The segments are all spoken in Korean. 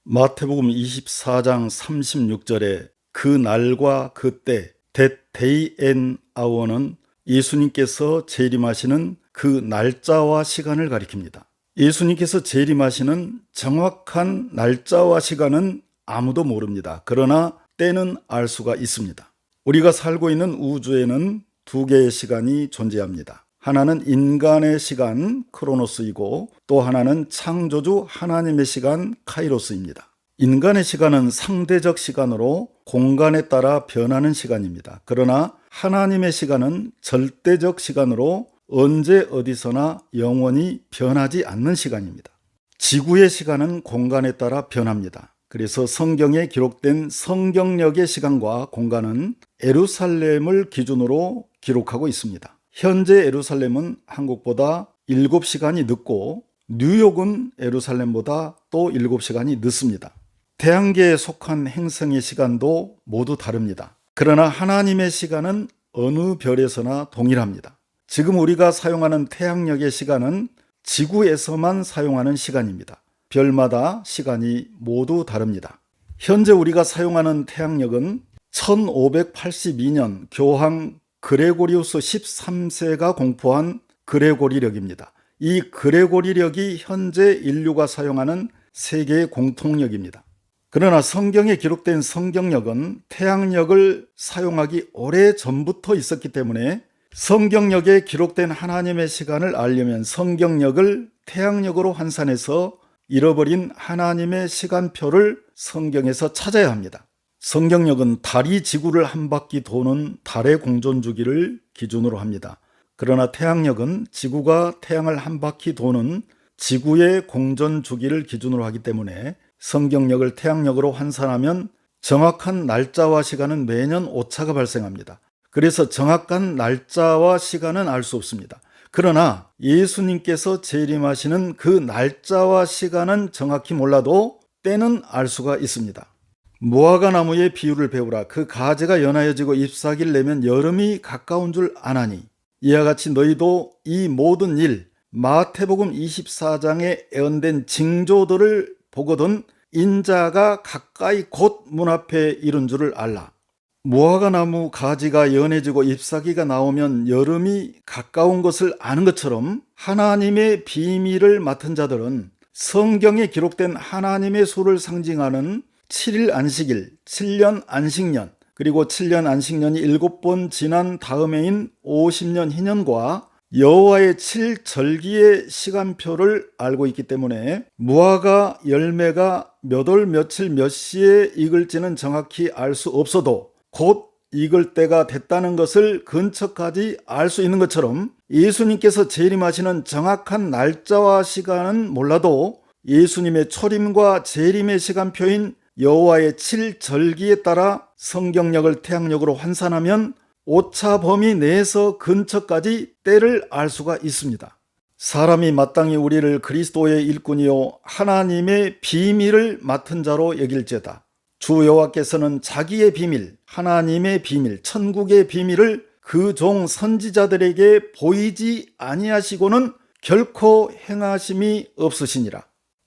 마태복음 24장 36절에 그 날과 그 때, that day and hour는 예수님께서 재림하시는 그 날짜와 시간을 가리킵니다. 예수님께서 재림하시는 정확한 날짜와 시간은 아무도 모릅니다. 그러나 때는 알 수가 있습니다. 우리가 살고 있는 우주에는 두 개의 시간이 존재합니다. 하나는 인간의 시간 크로노스이고 또 하나는 창조주 하나님의 시간 카이로스입니다. 인간의 시간은 상대적 시간으로 공간에 따라 변하는 시간입니다. 그러나 하나님의 시간은 절대적 시간으로 언제 어디서나 영원히 변하지 않는 시간입니다. 지구의 시간은 공간에 따라 변합니다. 그래서 성경에 기록된 성경역의 시간과 공간은 예루살렘을 기준으로 기록하고 있습니다. 현재 예루살렘은 한국보다 7시간이 늦고 뉴욕은 예루살렘보다 또 7시간이 늦습니다. 태양계에 속한 행성의 시간도 모두 다릅니다. 그러나 하나님의 시간은 어느 별에서나 동일합니다. 지금 우리가 사용하는 태양력의 시간은 지구에서만 사용하는 시간입니다. 별마다 시간이 모두 다릅니다. 현재 우리가 사용하는 태양력은 1582년 교황 그레고리우스 13세가 공포한 그레고리력입니다. 이 그레고리력이 현재 인류가 사용하는 세계의 공통력입니다. 그러나 성경에 기록된 성경력은 태양력을 사용하기 오래전부터 있었기 때문에 성경력에 기록된 하나님의 시간을 알려면 성경력을 태양력으로 환산해서 잃어버린 하나님의 시간표를 성경에서 찾아야 합니다. 성경력은 달이 지구를 한 바퀴 도는 달의 공전 주기를 기준으로 합니다. 그러나 태양력은 지구가 태양을 한 바퀴 도는 지구의 공전 주기를 기준으로 하기 때문에 성경력을 태양력으로 환산하면 정확한 날짜와 시간은 매년 오차가 발생합니다. 그래서 정확한 날짜와 시간은 알 수 없습니다. 그러나 예수님께서 재림하시는 그 날짜와 시간은 정확히 몰라도 때는 알 수가 있습니다. 무화과 나무의 비유를 배우라. 그 가지가 연하여지고 잎사귀를 내면 여름이 가까운 줄 아나니 이와 같이 너희도 이 모든 일 마태복음 24장에 예언된 징조들을 보거든 인자가 가까이 곧 문 앞에 이른 줄을 알라. 무화과 나무 가지가 연해지고 잎사귀가 나오면 여름이 가까운 것을 아는 것처럼 하나님의 비밀을 맡은 자들은 성경에 기록된 하나님의 수를 상징하는 7일 안식일, 7년 안식년, 그리고 7년 안식년이 7번 지난 다음해인 50년 희년과 여호와의 7절기의 시간표를 알고 있기 때문에 무화과 열매가 몇 월 며칠 몇 시에 익을지는 정확히 알 수 없어도 곧 익을 때가 됐다는 것을 근처까지 알 수 있는 것처럼 예수님께서 재림하시는 정확한 날짜와 시간은 몰라도 예수님의 초림과 재림의 시간표인 여호와의 7절기에 따라 성경력을 태양력으로 환산하면 오차 범위 내에서 근처까지 때를 알 수가 있습니다. 사람이 마땅히 우리를 그리스도의 일꾼이요 하나님의 비밀을 맡은 자로 여길지어다. 주 여호와께서는 자기의 비밀, 하나님의 비밀, 천국의 비밀을 그 종 선지자들에게 보이지 아니하시고는 결코 행하심이 없으시니라.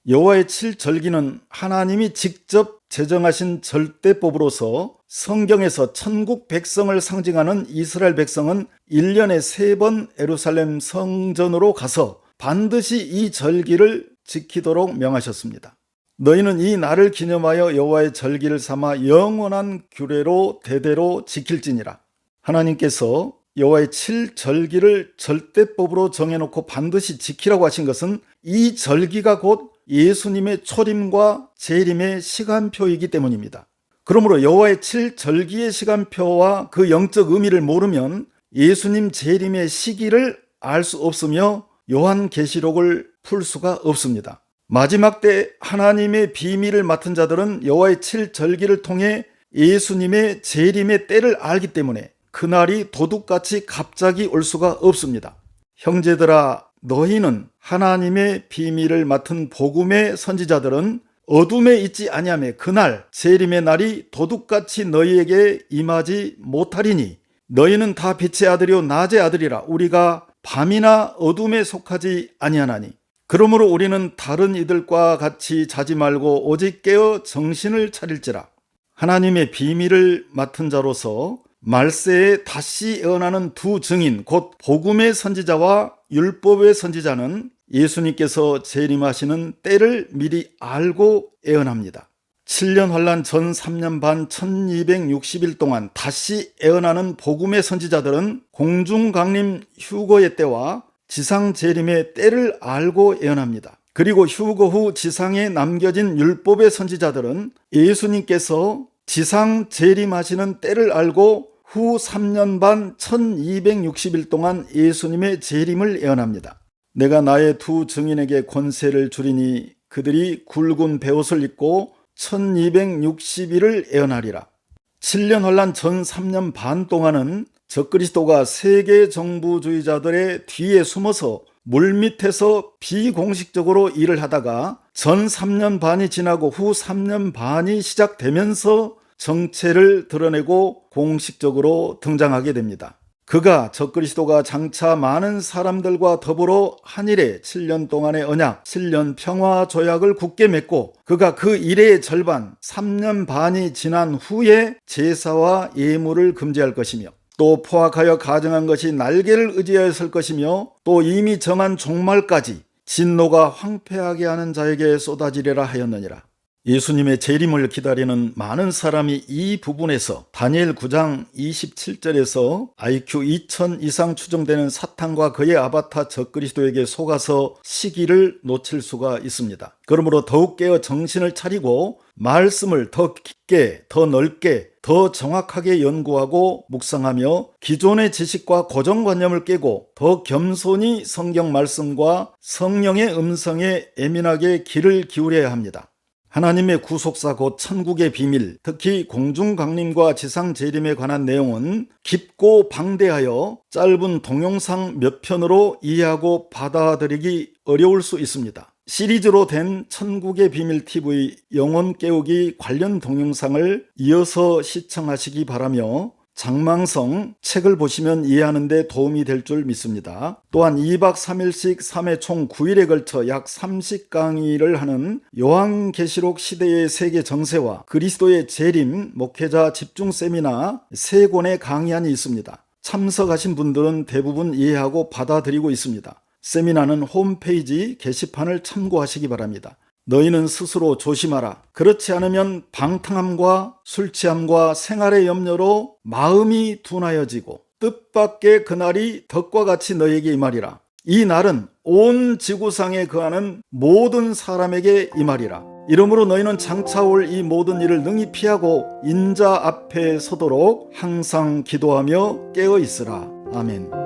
여호와의 7절기는 하나님이 직접 제정하신 절대법으로서 성경에서 천국 백성을 상징하는 이스라엘 백성은 1년에 3번 예루살렘 성전으로 가서 반드시 이 절기를 지키도록 명하셨습니다. 너희는 이 날을 기념하여 여호와의 절기를 삼아 영원한 규례로 대대로 지킬지니라. 하나님께서 여호와의 7절기를 절대법으로 정해놓고 반드시 지키라고 하신 것은 이 절기가 곧 예수님의 초림과 재림의 시간표이기 때문입니다. 그러므로 여호와의 7절기의 시간표와 그 영적 의미를 모르면 예수님 재림의 시기를 알 수 없으며 요한계시록을 풀 수가 없습니다. 마지막 때 하나님의 비밀을 맡은 자들은 여호와의 7절기를 통해 예수님의 재림의 때를 알기 때문에 그날이 도둑같이 갑자기 올 수가 없습니다. 형제들아, 너희는 하나님의 비밀을 맡은 복음의 선지자들은 어둠에 있지 아니하며 그날 재림의 날이 도둑같이 너희에게 임하지 못하리니 너희는 다 빛의 아들이요 낮의 아들이라. 우리가 밤이나 어둠에 속하지 아니하나니 그러므로 우리는 다른 이들과 같이 자지 말고 오직 깨어 정신을 차릴지라. 하나님의 비밀을 맡은 자로서 말세에 다시 예언하는 두 증인, 곧 복음의 선지자와 율법의 선지자는 예수님께서 재림하시는 때를 미리 알고 예언합니다. 7년 환란 전 3년 반 1260일 동안 다시 예언하는 복음의 선지자들은 공중강림 휴거의 때와 지상 재림의 때를 알고 예언합니다. 그리고 휴거 후 지상에 남겨진 율법의 선지자들은 예수님께서 지상 재림하시는 때를 알고 후 3년 반 1260일 동안 예수님의 재림을 예언합니다. 내가 나의 두 증인에게 권세를 주리니 그들이 굵은 베옷을 입고 1260일을 예언하리라. 7년 환란 전 3년 반 동안은 적그리스도가 세계 정부주의자들의 뒤에 숨어서 물밑에서 비공식적으로 일을 하다가 전 3년 반이 지나고 후 3년 반이 시작되면서 정체를 드러내고 공식적으로 등장하게 됩니다. 그가 적그리스도가 장차 많은 사람들과 더불어 한일에 7년 동안의 언약, 7년 평화 조약을 굳게 맺고 그가 그 일의 절반 3년 반이 지난 후에 제사와 예물을 금지할 것이며 또 포악하여 가정한 것이 날개를 의지하여 설 것이며 또 이미 정한 종말까지 진노가 황폐하게 하는 자에게 쏟아지리라 하였느니라. 예수님의 재림을 기다리는 많은 사람이 이 부분에서 다니엘 9장 27절에서 IQ 2000 이상 추정되는 사탄과 그의 아바타 적그리스도에게 속아서 시기를 놓칠 수가 있습니다. 그러므로 더욱 깨어 정신을 차리고 말씀을 더 깊게, 더 넓게, 더 정확하게 연구하고 묵상하며 기존의 지식과 고정관념을 깨고 더 겸손히 성경 말씀과 성령의 음성에 예민하게 귀를 기울여야 합니다. 하나님의 구속사 곧 천국의 비밀, 특히 공중강림과 지상재림에 관한 내용은 깊고 방대하여 짧은 동영상 몇 편으로 이해하고 받아들이기 어려울 수 있습니다. 시리즈로 된 천국의 비밀 TV 영혼 깨우기 관련 동영상을 이어서 시청하시기 바라며 장망성 책을 보시면 이해하는 데 도움이 될 줄 믿습니다. 또한 2박 3일씩 3회 총 9일에 걸쳐 약 30강의를 하는 요한계시록 시대의 세계 정세와 그리스도의 재림 목회자 집중 세미나 3권의 강의안이 있습니다. 참석하신 분들은 대부분 이해하고 받아들이고 있습니다. 세미나는 홈페이지 게시판을 참고하시기 바랍니다. 너희는 스스로 조심하라. 그렇지 않으면 방탕함과 술취함과 생활의 염려로 마음이 둔하여지고 뜻밖의 그날이 덕과 같이 너희에게 임하리라. 이 날은 온 지구상에 거하는 모든 사람에게 임하리라. 이러므로 너희는 장차 올 이 모든 일을 능히 피하고 인자 앞에 서도록 항상 기도하며 깨어 있으라. 아멘.